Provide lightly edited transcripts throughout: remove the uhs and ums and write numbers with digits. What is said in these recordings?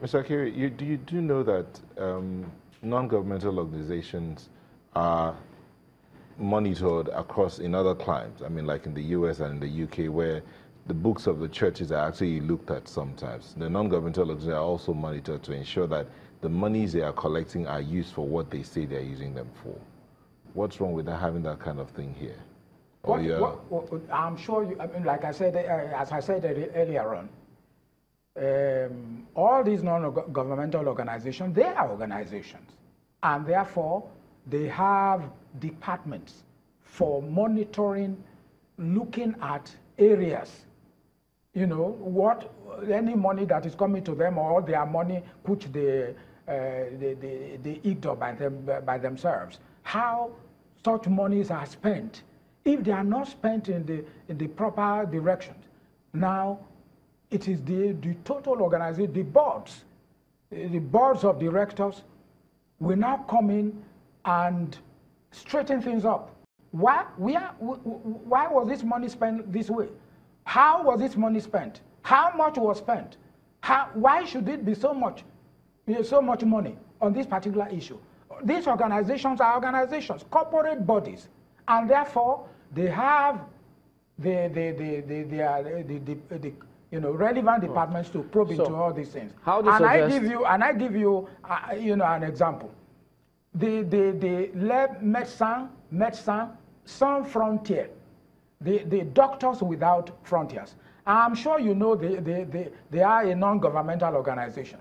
Mr. Akiri, you do know that non-governmental organizations are monitored across in other climes? I mean, like in the US and in the UK, where the books of the churches are actually looked at sometimes. The non-governmental organizations are also monitored to ensure that the monies they are collecting are used for what they say they're using them for. What's wrong with having that kind of thing here? I'm sure you, I mean, like I said, as I said earlier on, all these non-governmental organizations, they are organizations, and therefore they have departments for monitoring, looking at areas, you know, any money that is coming to them or their money which they eat up by themselves, how such monies are spent. If they are not spent in the proper directions, now it is the total organization, the boards of directors will now come in and straighten things up. Why was this money spent this way? How was this money spent? How much was spent? Why should it be so much money on this particular issue? These organizations are organizations, corporate bodies, and therefore they have the relevant departments to probe into all these things. I give you an example. The Médecins Sans Frontières, the Doctors Without Frontiers. I'm sure you know they are a non-governmental organization.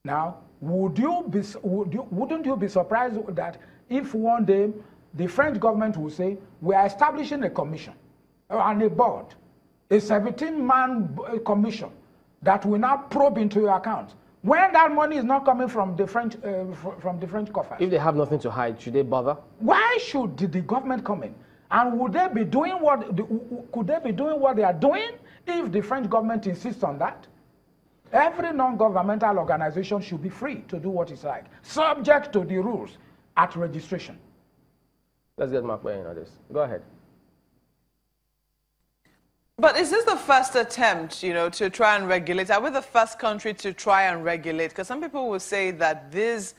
Now, wouldn't you be surprised that if one day the French government will say, we are establishing a commission and a board, a 17-man commission that will now probe into your accounts, when that money is not coming from the French coffers? If they have nothing to hide, should they bother? Why should the government come in? And would they be doing could they be doing what they are doing if the French government insists on that? Every non-governmental organization should be free to do what it's like, subject to the rules at registration. Let's get Mark Bain on this. Go ahead. But is this the first attempt, you know, to try and regulate? Are we the first country to try and regulate? Because some people will say that this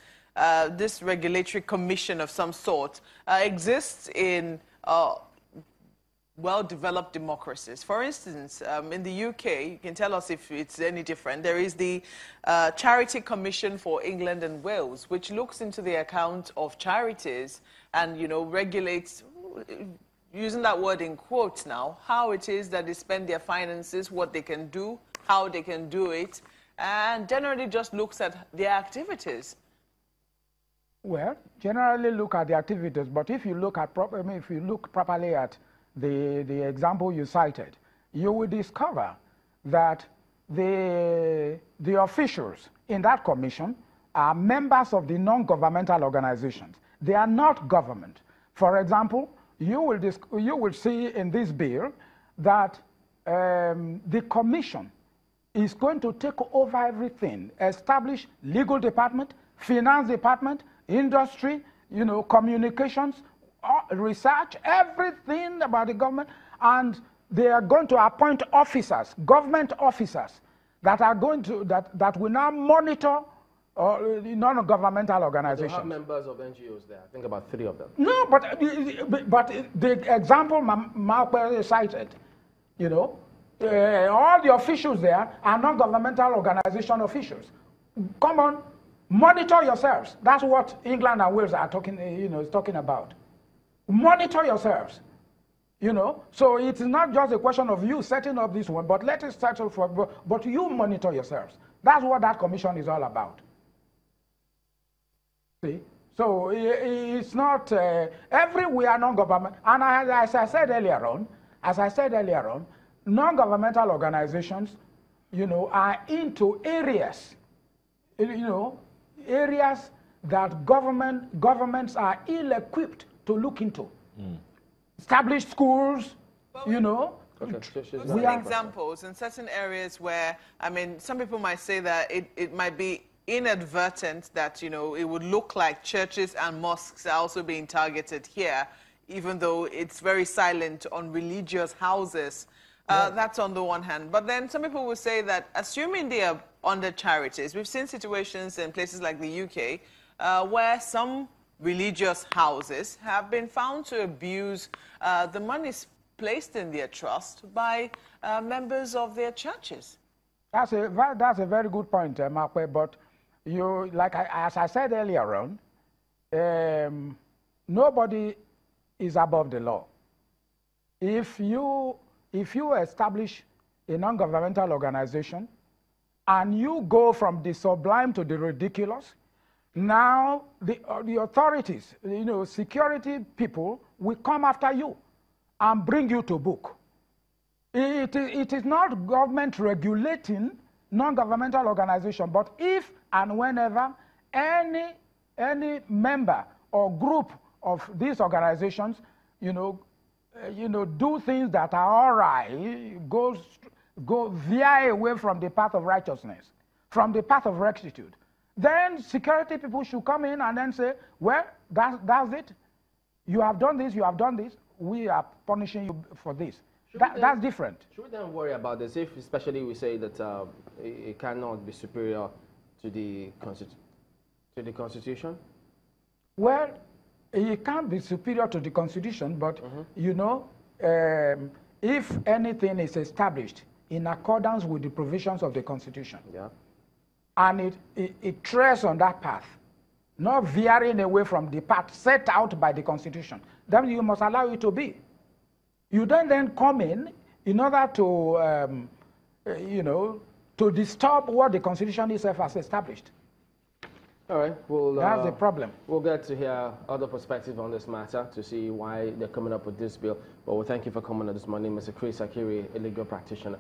regulatory commission of some sort exists in well-developed democracies. For instance, in the UK, you can tell us if it's any different, there is the Charity Commission for England and Wales, which looks into the account of charities and, you know, regulates, using that word in quotes now, how it is that they spend their finances, what they can do, how they can do it, and generally just looks at their activities. Well, generally look at the activities, but if you look at properly at the example you cited, you will discover that the officials in that commission are members of the non-governmental organizations. They are not government. For example, you will see in this bill that the commission is going to take over everything, establish legal department, finance department, industry, you know, communications, research, everything about the government, and they are going to appoint officers, government officers, that are going to that will now monitor non-governmental organizations. They have members of NGOs there. I think about 3 of them. No, but the example Mark cited, you know, all the officials there are non-governmental organization officials. Come on, monitor yourselves. That's what England and Wales are talking about. Monitor yourselves, you know. So it's not just a question of you setting up this one, but let it settle but you monitor yourselves. That's what that commission is all about. See? So it's not everywhere non-government. And as I said earlier on, non-governmental organizations, you know, are into areas, you know, areas that governments are ill-equipped to look into. Established schools, you know. Okay. Some examples in certain areas where, I mean, some people might say that it might be inadvertent that, you know, it would look like churches and mosques are also being targeted here, even though it's very silent on religious houses. That's on the one hand. But then some people will say that assuming they are under charities, we've seen situations in places like the UK where some religious houses have been found to abuse the monies placed in their trust by members of their churches. That's a very good point, Makwe, but as I said earlier on, nobody is above the law. If you establish a non-governmental organization and you go from the sublime to the ridiculous, now the authorities, security people will come after you and bring you to book. It is not government regulating non-governmental organization, but if and whenever any member or group of these organizations, do things that are all right, go veer away from the path of righteousness, from the path of rectitude, then security people should come in and then say, well, that's it. You have done this, we are punishing you for this. That's different. Should we then worry about this if, especially, we say that it cannot be superior to the Constitution? Well, it can't be superior to the Constitution, but, if anything is established in accordance with the provisions of the Constitution, and it treads on that path, not veering away from the path set out by the Constitution, then you must allow it to be. You don't then come in order to, to disturb what the Constitution itself has established. All right. That's the problem. We'll get to hear other perspectives on this matter to see why they're coming up with this bill. But we thank you for coming on this morning, Mr. Chris Akiri, a legal practitioner.